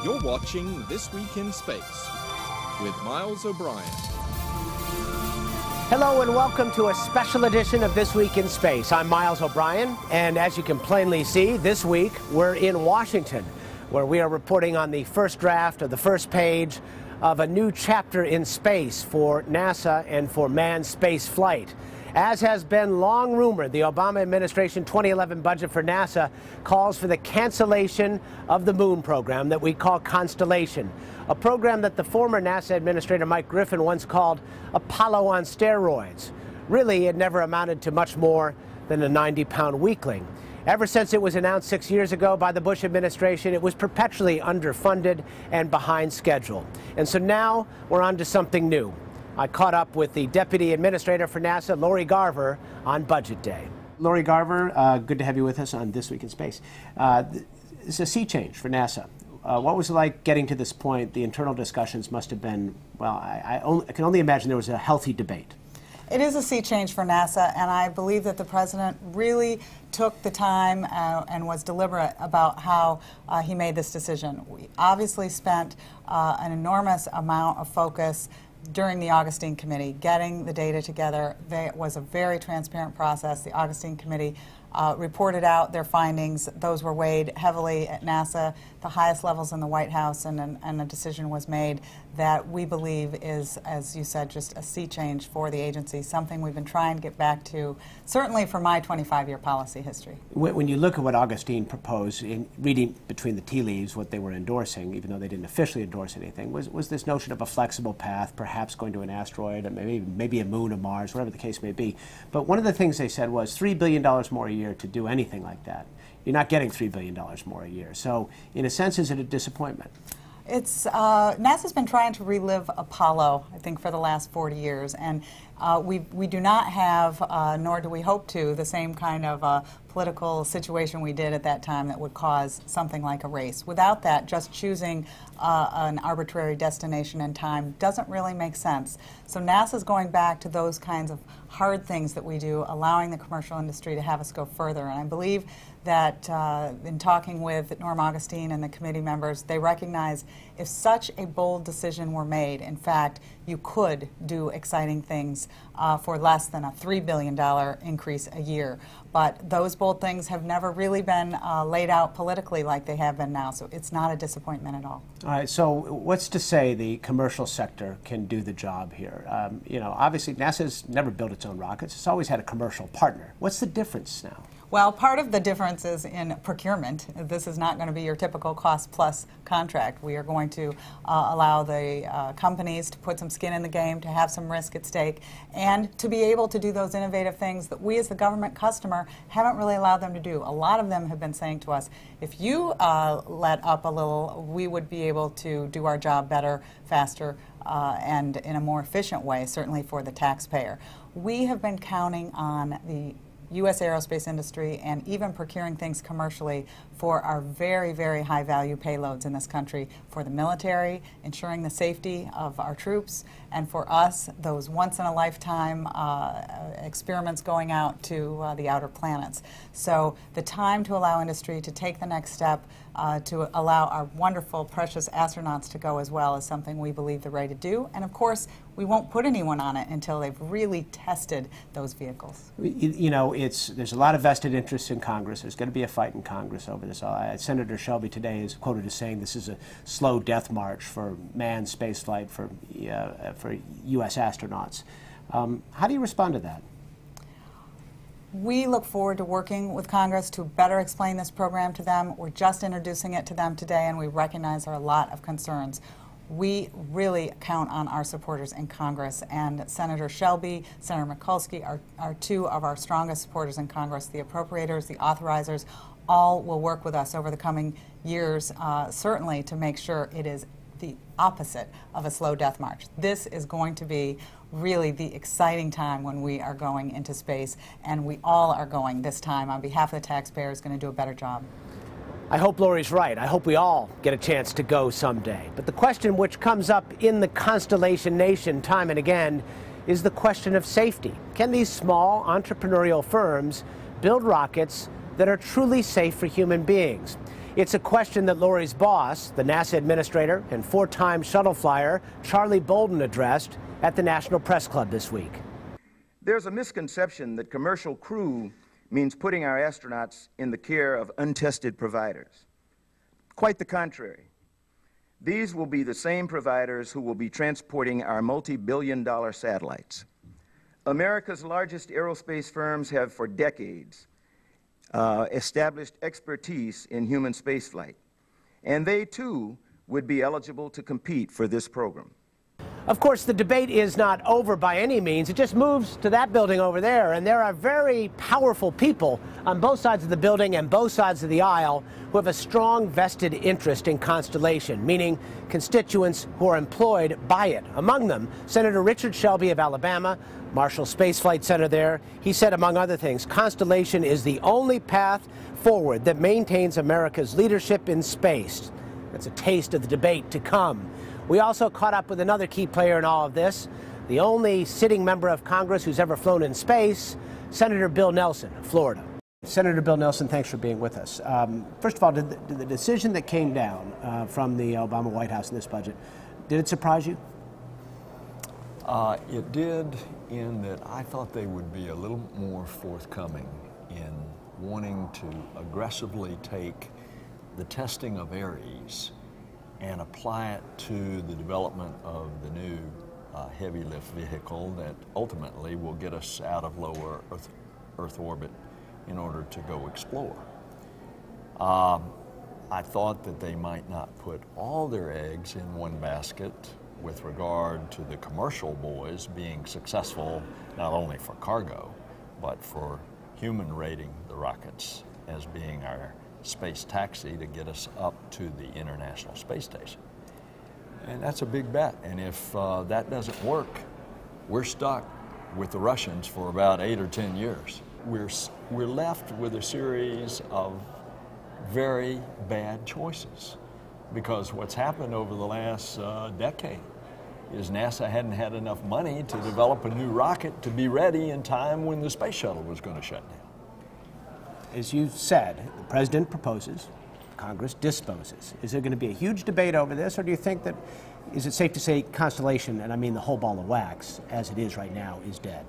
You're watching This Week in Space with Miles O'Brien. Hello and welcome to a special edition of This Week in Space. I'm Miles O'Brien, and as you can plainly see, this week we're in Washington, where we are reporting on the first draft of the first page of a new chapter in space for NASA and for manned space flight. As has been long rumored, the Obama administration 2011 budget for NASA calls for the cancellation of the moon program that we call Constellation, a program that the former NASA administrator Mike Griffin once called Apollo on steroids. Really, it never amounted to much more than a 90-pound weakling. Ever since it was announced 6 years ago by the Bush administration, it was perpetually underfunded and behind schedule. And so now we're on to something new. I caught up with the Deputy Administrator for NASA, Leroy Garver, on Budget Day. Leroy Garver, good to have you with us on This Week in Space. It's a sea change for NASA. What was it like getting to this point? The internal discussions must have been, well, I can only imagine there was a healthy debate. It is a sea change for NASA, and I believe that the President really took the time and was deliberate about how he made this decision. We obviously spent an enormous amount of focus during the Augustine Committee, getting the data together. It was a very transparent process. The Augustine Committee reported out their findings. Those were weighed heavily at NASA, the highest levels in the White House, and a decision was made that we believe is, as you said, just a sea change for the agency, something we've been trying to get back to, certainly for my 25-year policy history. When you look at what Augustine proposed, in reading between the tea leaves what they were endorsing, even though they didn't officially endorse anything, was this notion of a flexible path, perhaps going to an asteroid, or maybe a moon of Mars, whatever the case may be. But one of the things they said was $3 billion more a year to do anything like that. You're not getting $3 billion more a year. So in a sense, is it a disappointment? It's NASA's been trying to relive Apollo, I think, for the last 40 years, and we do not have, nor do we hope to, the same kind of political situation we did at that time that would cause something like a race. Without that, just choosing an arbitrary destination and time doesn't really make sense. So NASA's going back to those kinds of hard things that we do, allowing the commercial industry to have us go further. And I believe that in talking with Norm Augustine and the committee members, they recognize if such a bold decision were made, in fact, you could do exciting things for less than a $3 billion increase a year. But those bold things have never really been laid out politically like they have been now, so it's not a disappointment at all. All right, so what's to say the commercial sector can do the job here? You know, obviously NASA's never built its own rockets. It's always had a commercial partner. What's the difference now? Well, part of the difference is in procurement. This is not going to be your typical cost-plus contract. We are going to allow the companies to put some skin in the game, to have some risk at stake, and to be able to do those innovative things that we as the government customer haven't really allowed them to do. A lot of them have been saying to us, if you let up a little, we would be able to do our job better, faster, and in a more efficient way, certainly for the taxpayer. We have been counting on the U.S. aerospace industry and even procuring things commercially for our very, very high-value payloads in this country, for the military, ensuring the safety of our troops, and for us, those once-in-a-lifetime experiments going out to the outer planets. So the time to allow industry to take the next step, to allow our wonderful, precious astronauts to go as well is something we believe they're ready to do. And of course, we won't put anyone on it until they've really tested those vehicles. You know, there's a lot of vested interest in Congress. There's going to be a fight in Congress over this. Senator Shelby today is quoted as saying this is a slow death march for manned spaceflight for U.S. astronauts. How do you respond to that? We look forward to working with Congress to better explain this program to them. We're just introducing it to them today, and we recognize there are a lot of concerns. We really count on our supporters in Congress, and Senator Shelby, Senator Mikulski are two of our strongest supporters in Congress. The appropriators, the authorizers, all will work with us over the coming years, certainly to make sure it is the opposite of a slow death march. This is going to be really the exciting time when we are going into space, and we all are going this time on behalf of the taxpayers, going to do a better job. I hope Lori's right. I hope we all get a chance to go someday. But the question which comes up in the Constellation Nation time and again is the question of safety. Can these small entrepreneurial firms build rockets that are truly safe for human beings? It's a question that Lori's boss, the NASA administrator and four-time shuttle flyer, Charlie Bolden, addressed at the National Press Club this week. There's a misconception that commercial crew means putting our astronauts in the care of untested providers. Quite the contrary. These will be the same providers who will be transporting our multi-billion-dollar satellites. America's largest aerospace firms have for decades established expertise in human spaceflight, and they too would be eligible to compete for this program. Of course, the debate is not over by any means. It just moves to that building over there, and there are very powerful people on both sides of the building and both sides of the aisle who have a strong vested interest in Constellation, meaning constituents who are employed by it. Among them, Senator Richard Shelby of Alabama, Marshall Space Flight Center there. He said, among other things, Constellation is the only path forward that maintains America's leadership in space. That's a taste of the debate to come. We also caught up with another key player in all of this, the only sitting member of Congress who's ever flown in space, Senator Bill Nelson of Florida. Senator Bill Nelson, thanks for being with us. First of all, did the decision that came down from the Obama White House in this budget, did it surprise you? It did, in that I thought they would be a little more forthcoming in wanting to aggressively take the testing of Ares and apply it to the development of the new heavy lift vehicle that ultimately will get us out of lower Earth orbit in order to go explore. I thought that they might not put all their eggs in one basket with regard to the commercial boys being successful not only for cargo, but for human rating the rockets as being our space taxi to get us up to the International Space Station. And that's a big bet. And if that doesn't work, we're stuck with the Russians for about 8 or 10 years. We're left with a series of very bad choices, because what's happened over the last decade is NASA hadn't had enough money to develop a new rocket to be ready in time when the space shuttle was going to shut down. As you said, the president proposes, Congress disposes. Is there going to be a huge debate over this, or do you think that, is it safe to say Constellation, and I mean the whole ball of wax, as it is right now, is dead?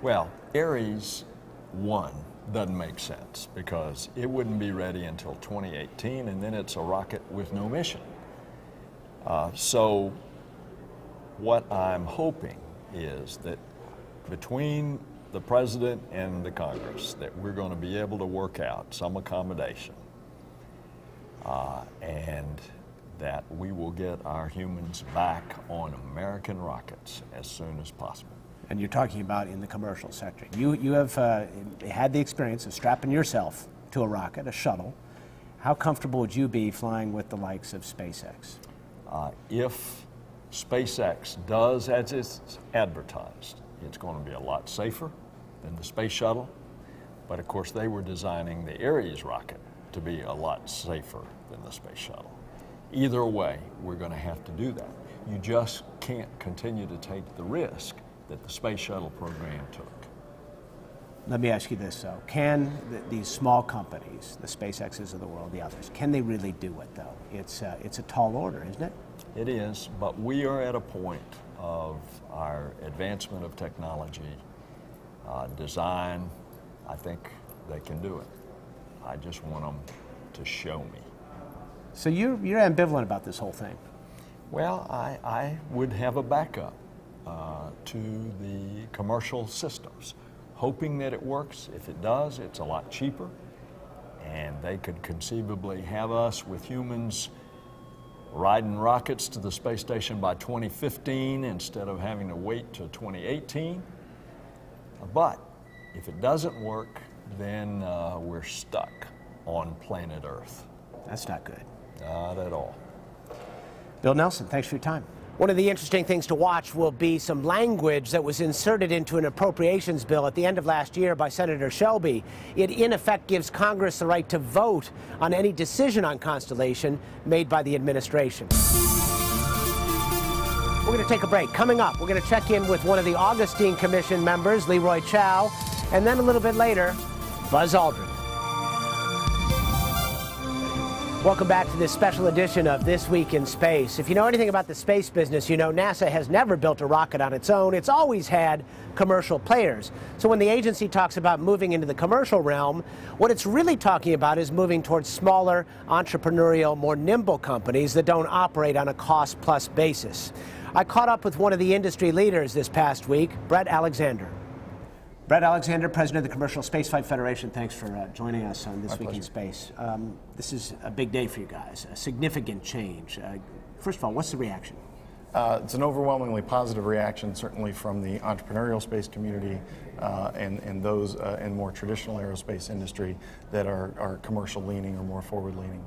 Well, Ares 1 doesn't make sense because it wouldn't be ready until 2018, and then it's a rocket with no mission. So what I'm hoping is that between the president and the Congress that we're going to be able to work out some accommodation and that we will get our humans back on American rockets as soon as possible. And you're talking about in the commercial sector. You have had the experience of strapping yourself to a rocket, a shuttle. How comfortable would you be flying with the likes of SpaceX? If SpaceX does as it's advertised, it's going to be a lot safer than the space shuttle, but of course they were designing the Ares rocket to be a lot safer than the space shuttle. Either way, we're going to have to do that. You just can't continue to take the risk that the space shuttle program took. Let me ask you this, though. Can these small companies, the SpaceXs of the world, the others, can they really do it, though? It's a tall order, isn't it? It is, but we are at a point of our advancement of technology, design. I think they can do it. I just want them to show me. So you're ambivalent about this whole thing? Well, I would have a backup to the commercial systems, hoping that it works. If it does, it's a lot cheaper, and they could conceivably have us with humans riding rockets to the space station by 2015 instead of having to wait till 2018. But if it doesn't work, then we're stuck on planet Earth. That's not good. Not at all. Bill Nelson, thanks for your time. One of the interesting things to watch will be some language that was inserted into an appropriations bill at the end of last year by Senator Shelby. It, in effect, gives Congress the right to vote on any decision on Constellation made by the administration. We're going to take a break. Coming up, we're going to check in with one of the Augustine Commission members, Leroy Chiao, and then a little bit later, Buzz Aldrin. Welcome back to this special edition of This Week in Space. If you know anything about the space business, you know NASA has never built a rocket on its own. It's always had commercial players. So when the agency talks about moving into the commercial realm, what it's really talking about is moving towards smaller, entrepreneurial, more nimble companies that don't operate on a cost-plus basis. I caught up with one of the industry leaders this past week, Brett Alexander. Brett Alexander, president of the Commercial Spaceflight Federation, thanks for joining us on This Week in Space. This is a big day for you guys, a significant change. First of all, what's the reaction? It's an overwhelmingly positive reaction, certainly from the entrepreneurial space community and those in more traditional aerospace industry that are commercial leaning or more forward leaning.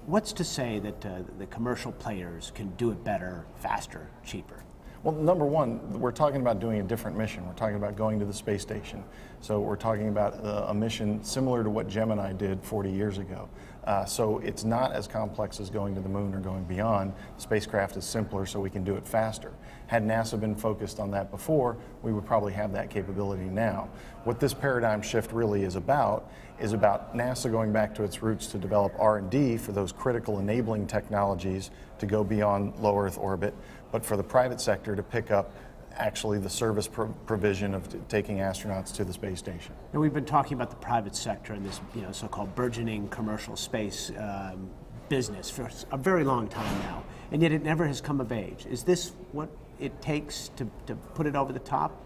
What's to say that the commercial players can do it better, faster, cheaper? Well, number one, we're talking about doing a different mission. We're talking about going to the space station. So we're talking about a mission similar to what Gemini did 40 years ago. So it's not as complex as going to the moon or going beyond. The spacecraft is simpler, so we can do it faster. Had NASA been focused on that before, we would probably have that capability now. What this paradigm shift really is about NASA going back to its roots to develop R&D for those critical enabling technologies to go beyond low Earth orbit, but for the private sector to pick up actually the service provision of taking astronauts to the space station. Now, we've been talking about the private sector and this so-called burgeoning commercial space business for a very long time now, and yet it never has come of age. Is this what it takes to put it over the top?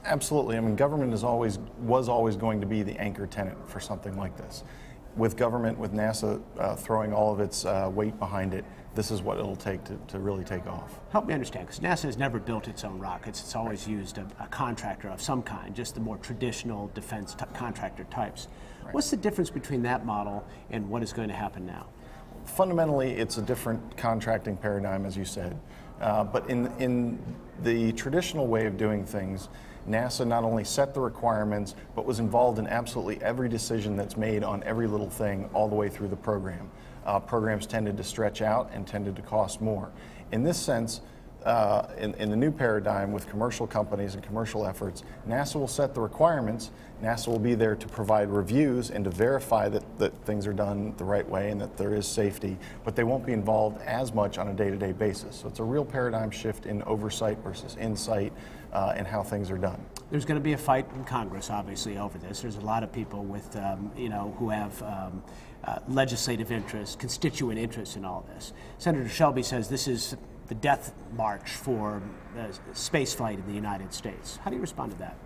Absolutely. I mean, government was always going to be the anchor tenant for something like this. With government, with NASA throwing all of its weight behind it, this is what it'll take to really take off. Help me understand, because NASA has never built its own rockets. It's always used a contractor of some kind, just the more traditional defense contractor types. Right. What's the difference between that model and what is going to happen now? Fundamentally, it's a different contracting paradigm, as you said. But in the traditional way of doing things, NASA not only set the requirements, but was involved in absolutely every decision that's made on every little thing all the way through the program. Programs tended to stretch out and tended to cost more. In this sense, in the new paradigm with commercial companies and commercial efforts, NASA will set the requirements. NASA will be there to provide reviews and to verify that things are done the right way and that there is safety, but they won't be involved as much on a day-to-day basis. So it's a real paradigm shift in oversight versus insight and how things are done. There's going to be a fight in Congress, obviously, over this. There's a lot of people with, who have legislative interests, constituent interests in all this. Senator Shelby says this is the death march for spaceflight in the United States. How do you respond to that?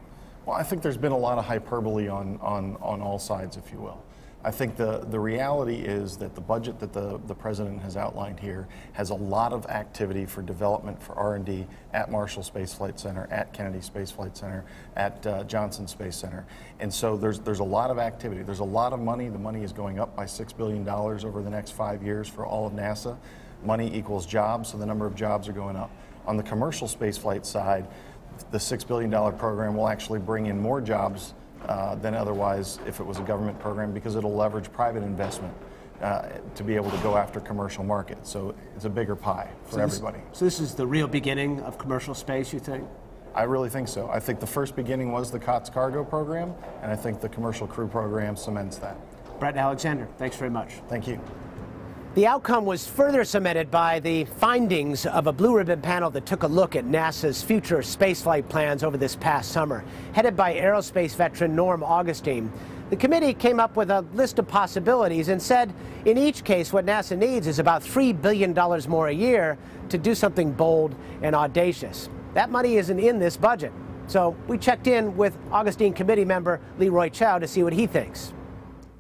Well, I think there's been a lot of hyperbole on all sides, if you will. I think the reality is that the budget that the President has outlined here has a lot of activity for development, for R&D at Marshall Space Flight Center, at Kennedy Space Flight Center, at Johnson Space Center. And so there's a lot of activity. There's a lot of money. The money is going up by $6 billion over the next 5 years for all of NASA. Money equals jobs, so the number of jobs are going up. On the commercial spaceflight side, the $6 billion program will actually bring in more jobs than otherwise if it was a government program, because it'll leverage private investment to be able to go after commercial markets. So it's a bigger pie for everybody. So this is the real beginning of commercial space, you think? I really think so. I think the first beginning was the COTS cargo program, and I think the commercial crew program cements that. Brett Alexander, thanks very much. Thank you. The outcome was further cemented by the findings of a blue ribbon panel that took a look at NASA's future spaceflight plans over this past summer. Headed by aerospace veteran Norm Augustine, the committee came up with a list of possibilities and said in each case what NASA needs is about $3 billion more a year to do something bold and audacious. That money isn't in this budget. So we checked in with Augustine committee member Leroy Chiao to see what he thinks.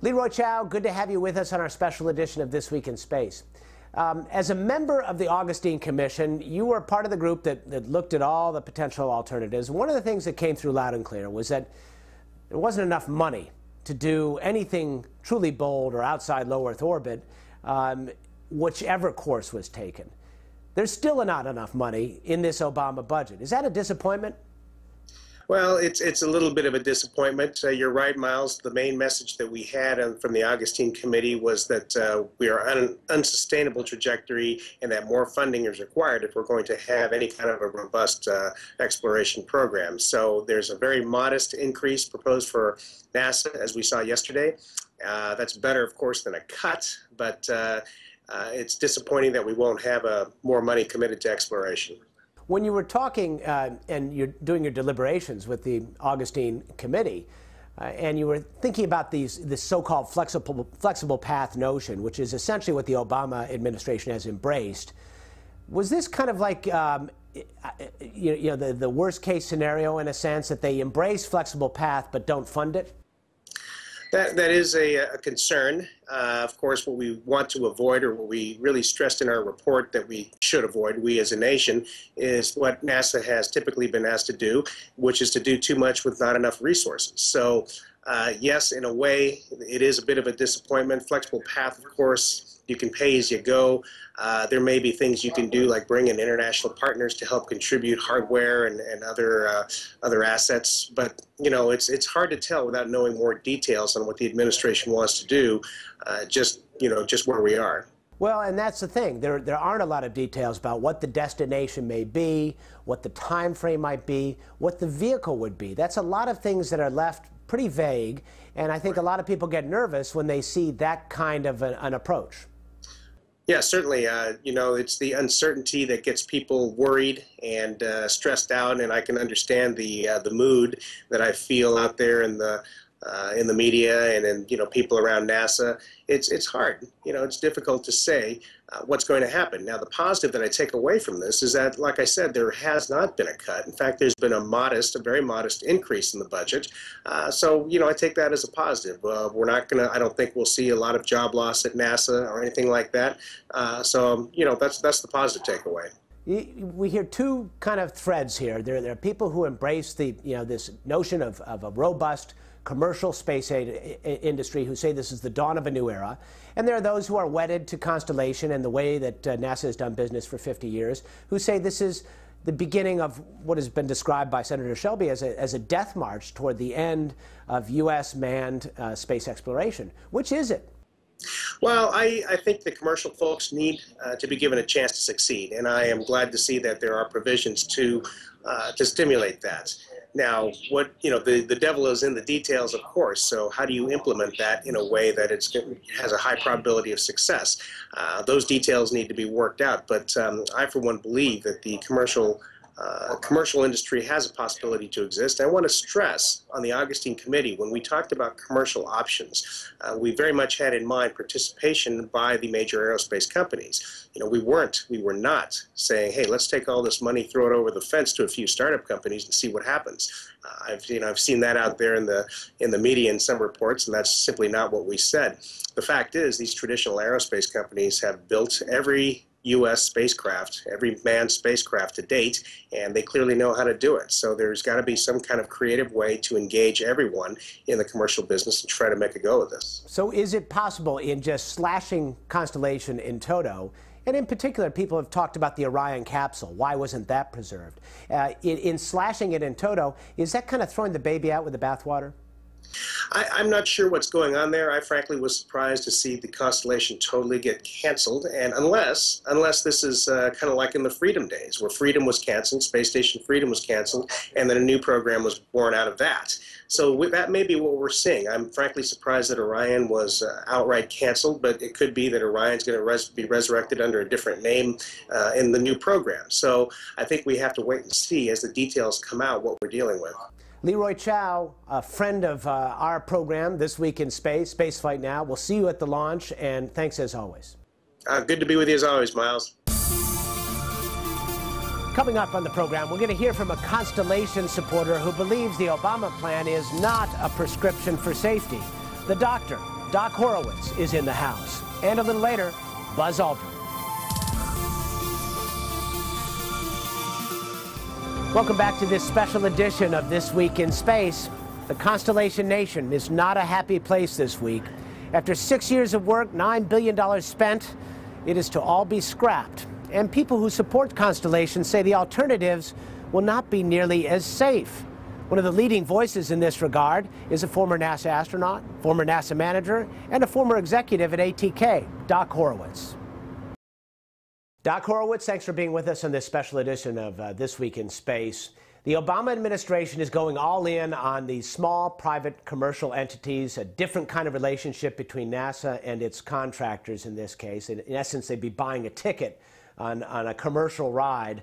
Leroy Chiao, good to have you with us on our special edition of This Week in Space. As a member of the Augustine Commission, you were part of the group that looked at all the potential alternatives. One of the things that came through loud and clear was that there wasn't enough money to do anything truly bold or outside low Earth orbit, whichever course was taken. There's still not enough money in this Obama budget. Is that a disappointment? Well, it's a little bit of a disappointment. You're right, Miles. The main message that we had from the Augustine Committee was that we are on an unsustainable trajectory and that more funding is required if we're going to have any kind of a robust exploration program. So there's a very modest increase proposed for NASA, as we saw yesterday. That's better, of course, than a cut, but it's disappointing that we won't have more money committed to exploration. When you were talking and you're doing your deliberations with the Augustine Committee, and you were thinking about this so-called flexible path notion, which is essentially what the Obama administration has embraced, was this kind of like the worst case scenario in a sense, that they embrace flexible path but don't fund it? That is a concern. Of course, what we want to avoid, or what we really stressed in our report that we should avoid, we as a nation, is what NASA has typically been asked to do, which is to do too much with not enough resources. So, yes, in a way, it is a bit of a disappointment. Flexible path, of course, you can pay as you go. There may be things you can do, like bring in international partners to help contribute hardware and other assets. But it's hard to tell without knowing more details on what the administration wants to do. Just where we are. Well, and that's the thing. There aren't a lot of details about what the destination may be, what the time frame might be, what the vehicle would be. That's a lot of things that are left pretty vague, and I think a lot of people get nervous when they see that kind of an approach. Yeah, certainly. It's the uncertainty that gets people worried and stressed out, and I can understand the mood that I feel out there in the media and in people around NASA. It's hard. It's difficult to say what's going to happen. Now, the positive that I take away from this is that, like I said, there has not been a cut. In fact, there's been a very modest increase in the budget. So I take that as a positive. We're not going to. I don't think we'll see a lot of job loss at NASA or anything like that. So that's the positive takeaway. We hear two kind of threads here. There are people who embrace this notion of a robust commercial space aid industry, who say this is the dawn of a new era. And there are those who are wedded to Constellation and the way that NASA has done business for 50 years, who say this is the beginning of what has been described by Senator Shelby as a death march toward the end of U.S. manned space exploration. Which is it? Well, I think the commercial folks need to be given a chance to succeed, and I am glad to see that there are provisions to stimulate that. Now, the devil is in the details, of course, so how do you implement that in a way that has a high probability of success? Those details need to be worked out, but I, for one, believe that the commercial industry has a possibility to exist. I want to stress on the Augustine Committee, when we talked about commercial options, we very much had in mind participation by the major aerospace companies. We were not saying, hey, let's take all this money, throw it over the fence to a few startup companies and see what happens. I've seen that out there in the media in some reports, and that's simply not what we said. The fact is, these traditional aerospace companies have built every U.S. spacecraft, every manned spacecraft to date, and they clearly know how to do it. So there's got to be some kind of creative way to engage everyone in the commercial business and try to make a go of this. So is it possible, in just slashing Constellation in toto, and in particular, people have talked about the Orion capsule. Why wasn't that preserved? In slashing it in toto, is that kind of throwing the baby out with the bathwater? I'm not sure what's going on there. I frankly was surprised to see the Constellation totally get canceled, and unless this is kind of like in the Freedom days, where Freedom was canceled, Space Station Freedom was canceled, and then a new program was born out of that. So that may be what we're seeing. I'm frankly surprised that Orion was outright canceled, but it could be that Orion's going to be resurrected under a different name in the new program. So I think we have to wait and see as the details come out what we're dealing with. Leroy Chiao, a friend of our program, This Week in Space, Spaceflight Now. We'll see you at the launch, and thanks as always. Good to be with you as always, Miles. Coming up on the program, we're going to hear from a Constellation supporter who believes the Obama plan is not a prescription for safety. The doctor, Doc Horowitz, is in the house. And a little later, Buzz Aldrin. Welcome back to this special edition of This Week in Space. The Constellation Nation is not a happy place this week. After 6 years of work, $9 billion spent, it is to all be scrapped. And people who support Constellation say the alternatives will not be nearly as safe. One of the leading voices in this regard is a former NASA astronaut, former NASA manager, and a former executive at ATK, Doc Horowitz. Doc Horowitz, thanks for being with us on this special edition of This Week in Space. The Obama administration is going all in on these small private commercial entities, a different kind of relationship between NASA and its contractors in this case. In essence, they'd be buying a ticket on a commercial ride.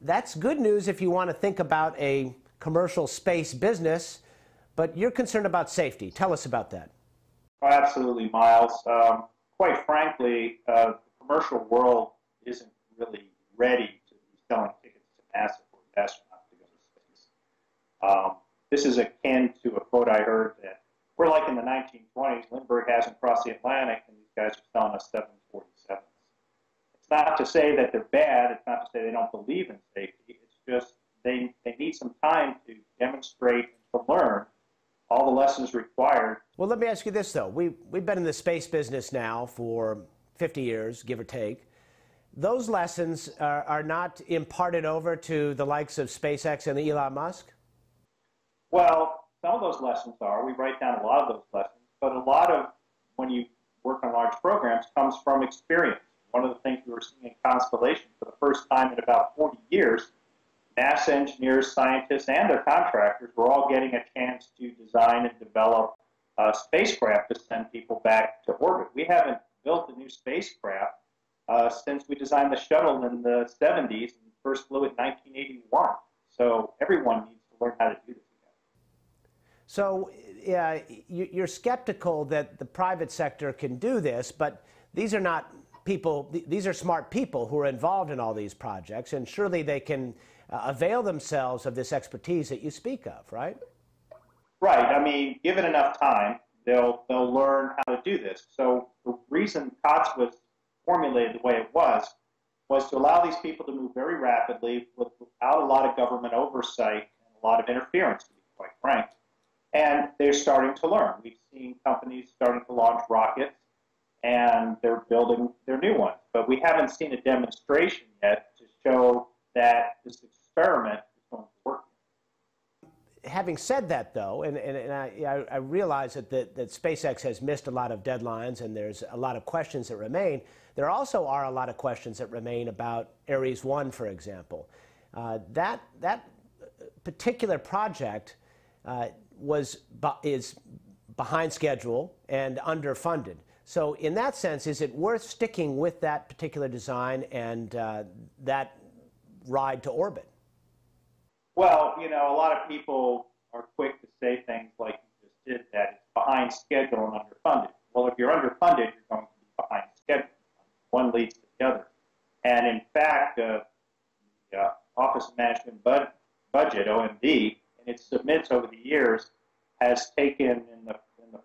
That's good news if you want to think about a commercial space business, but you're concerned about safety. Tell us about that. Oh, absolutely, Miles. Quite frankly, the commercial world isn't really ready to be selling tickets to NASA for astronauts to go to space. This is akin to a quote I heard that we're like in the 1920s, Lindbergh hasn't crossed the Atlantic, and these guys are selling us 747s. It's not to say that they're bad, it's not to say they don't believe in safety, it's just they need some time to demonstrate and to learn all the lessons required. Well, let me ask you this, though. We've been in the space business now for 50 years, give or take. Those lessons are not imparted over to the likes of SpaceX and Elon Musk? Well, some of those lessons are. We write down a lot of those lessons, but a lot of, when you work on large programs, comes from experience. One of the things we were seeing in Constellation for the first time in about 40 years, NASA engineers, scientists, and their contractors were all getting a chance to design and develop a spacecraft to send people back to orbit. We haven't built a new spacecraft since we designed the shuttle in the 70s and first flew it in 1981. So everyone needs to learn how to do this again. So you're skeptical that the private sector can do this, but these are not people, these are smart people who are involved in all these projects, and surely they can avail themselves of this expertise that you speak of, right? Right. I mean, given enough time, they'll learn how to do this. So the reason COTS was formulated the way it was to allow these people to move very rapidly without a lot of government oversight and a lot of interference, to be quite frank. And they're starting to learn. We've seen companies starting to launch rockets, and they're building their new ones. But we haven't seen a demonstration yet to show that this experiment is going to work. Having said that, though, and I realize that SpaceX has missed a lot of deadlines and there's a lot of questions that remain, there also are a lot of questions that remain about Ares 1, for example. That particular project is behind schedule and underfunded. So in that sense, is it worth sticking with that particular design and that ride to orbit? Well, you know, a lot of people are quick to say things like you just did, that it's behind schedule and underfunded. Well, if you're underfunded, you're going to be behind schedule. One leads to the other. And in fact, the Office of Management Budget, OMB, in its submits over the years, has taken in the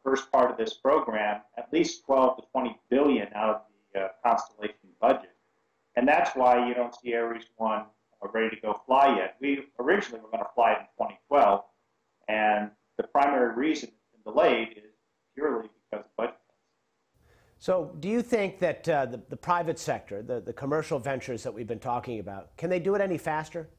first part of this program at least 12 to 20 billion out of the Constellation budget. And that's why you don't see Ares 1 ready to go fly yet. We originally were going to fly it in 2012, and the primary reason it's been delayed is purely because of budget. So do you think that the private sector, the commercial ventures that we've been talking about, can they do it any faster?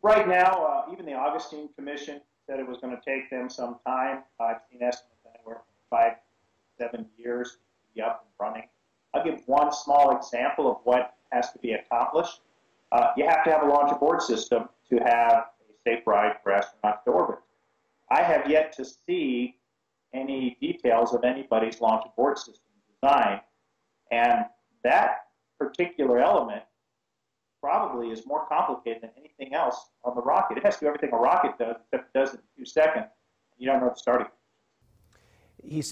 Right now, even the Augustine Commission said it was going to take them some time. I've seen estimates anywhere from 5 to 7 years to be up and running. I'll give one small example of what has to be accomplished. You have to have a launch abort system to have a safe ride for astronauts to orbit. I have yet to see any details of anybody's launch abort system design, and that particular element probably is more complicated than anything else on the rocket. It has to do everything a rocket does, except it does it in 2 seconds. You don't know the starting.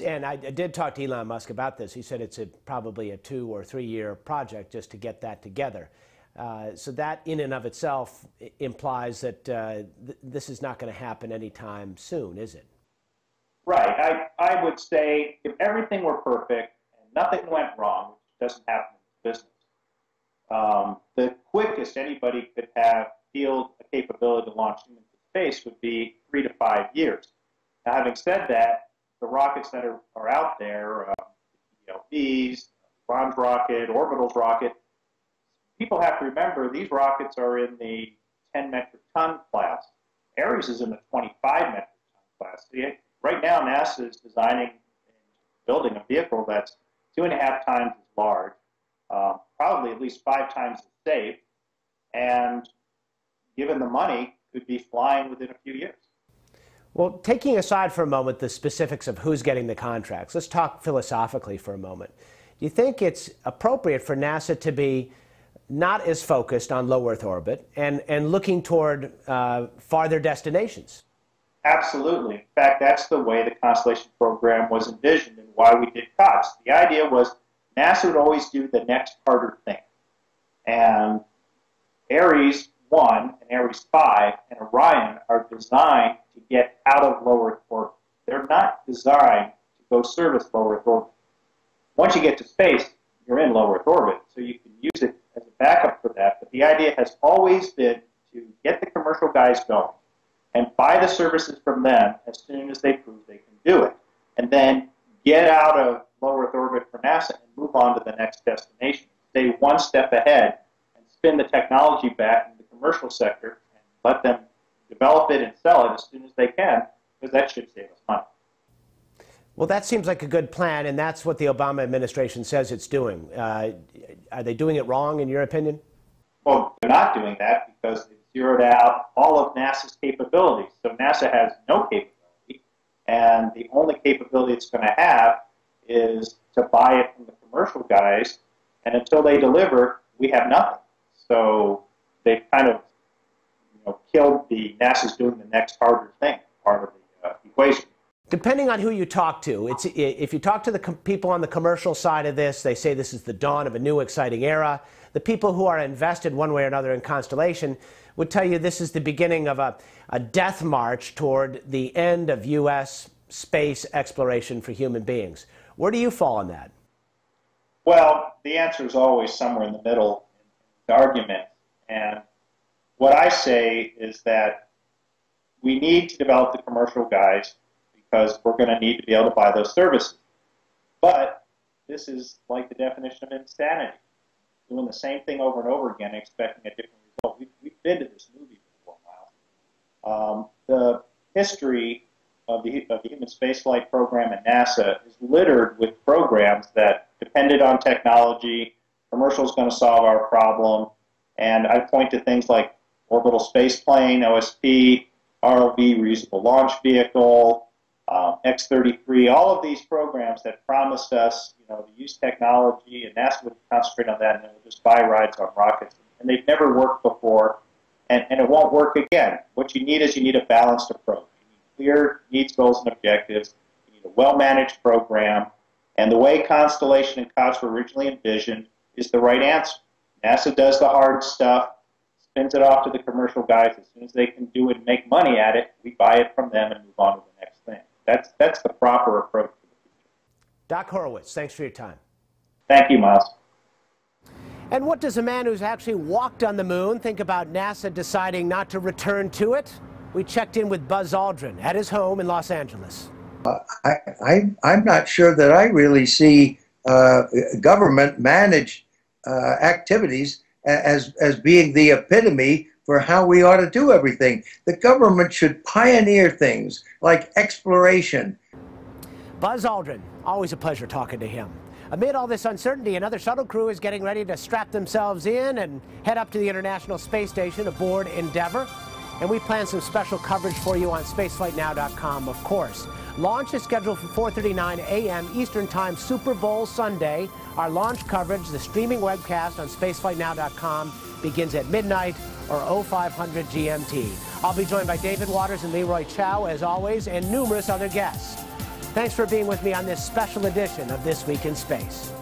And I did talk to Elon Musk about this. He said it's probably a 2 or 3 year project just to get that together. So that in and of itself implies that this is not going to happen anytime soon, is it? Right. I would say if everything were perfect and nothing went wrong, which doesn't happen in this business, the quickest anybody could have field a capability to launch humans to space would be 3 to 5 years. Now, having said that, the rockets that are out there, ELVs, Bronze rocket, Orbital's rocket, people have to remember these rockets are in the 10 metric ton class. Ares is in the 25 metric ton class. So right now, NASA is designing and building a vehicle that's 2.5 times as large, probably at least 5 times as safe, and given the money, could be flying within a few years. Well, taking aside for a moment the specifics of who's getting the contracts, let's talk philosophically for a moment. Do you think it's appropriate for NASA to be not as focused on low Earth orbit and looking toward farther destinations? Absolutely. In fact, that's the way the Constellation program was envisioned and why we did COTS. The idea was NASA would always do the next harder thing. And Ares 1 and Ares 5 and Orion are designed to get out of low Earth orbit. They're not designed to go service low Earth orbit. Once you get to space, you're in low Earth orbit, so you can use it as a backup for that. But the idea has always been to get the commercial guys going and buy the services from them as soon as they prove they can do it. And then get out of low Earth orbit for NASA and move on to the next destination. Stay one step ahead and spin the technology back into the commercial sector and let them develop it and sell it as soon as they can, because that should save us money. Well, that seems like a good plan, and that's what the Obama administration says it's doing. Are they doing it wrong, in your opinion? Well, they're not doing that because they've zeroed out all of NASA's capabilities. So NASA has no capability, and the only capability it's going to have is to buy it from the commercial guys, and until they deliver, we have nothing. So they've kind of killed the NASA's doing the next harder thing part of the equation. Depending on who you talk to, if you talk to the people on the commercial side of this, they say this is the dawn of a new exciting era. The people who are invested one way or another in Constellation would tell you this is the beginning of a death march toward the end of U.S. space exploration for human beings. Where do you fall on that? Well, the answer is always somewhere in the middle in the argument. And what I say is that we need to develop the commercial guys because we're going to need to be able to buy those services. But this is like the definition of insanity, doing the same thing over and over again, expecting a different result. We've been to this movie before, Miles. The history of the human spaceflight program at NASA is littered with programs that depended on technology. Commercial is going to solve our problem. And I point to things like orbital spaceplane, OSP, ROV, reusable launch vehicle, X-33, all of these programs that promised us, to use technology, and NASA would concentrate on that, and then we'll just buy rides on rockets. And they've never worked before, and it won't work again. What you need is a balanced approach. You need clear needs, goals, and objectives. You need a well-managed program, and the way Constellation and COTS were originally envisioned is the right answer. NASA does the hard stuff, spins it off to the commercial guys. As soon as they can do it and make money at it, we buy it from them and move on to the next thing. That's the proper approach to the future. Doc Horowitz, thanks for your time. Thank you, Miles. And what does a man who's actually walked on the moon think about NASA deciding not to return to it? We checked in with Buzz Aldrin at his home in Los Angeles. I'm not sure that I really see government-managed activities as being the epitome for how we ought to do everything. The government should pioneer things like exploration. Buzz Aldrin, always a pleasure talking to him. Amid all this uncertainty, another shuttle crew is getting ready to strap themselves in and head up to the International Space Station aboard Endeavour. And we plan some special coverage for you on spaceflightnow.com, of course. Launch is scheduled for 4:39 a.m. Eastern Time, Super Bowl Sunday. Our launch coverage, the streaming webcast on spaceflightnow.com, begins at midnight or 0500 GMT. I'll be joined by David Waters and Leroy Chiao, as always, and numerous other guests. Thanks for being with me on this special edition of This Week in Space.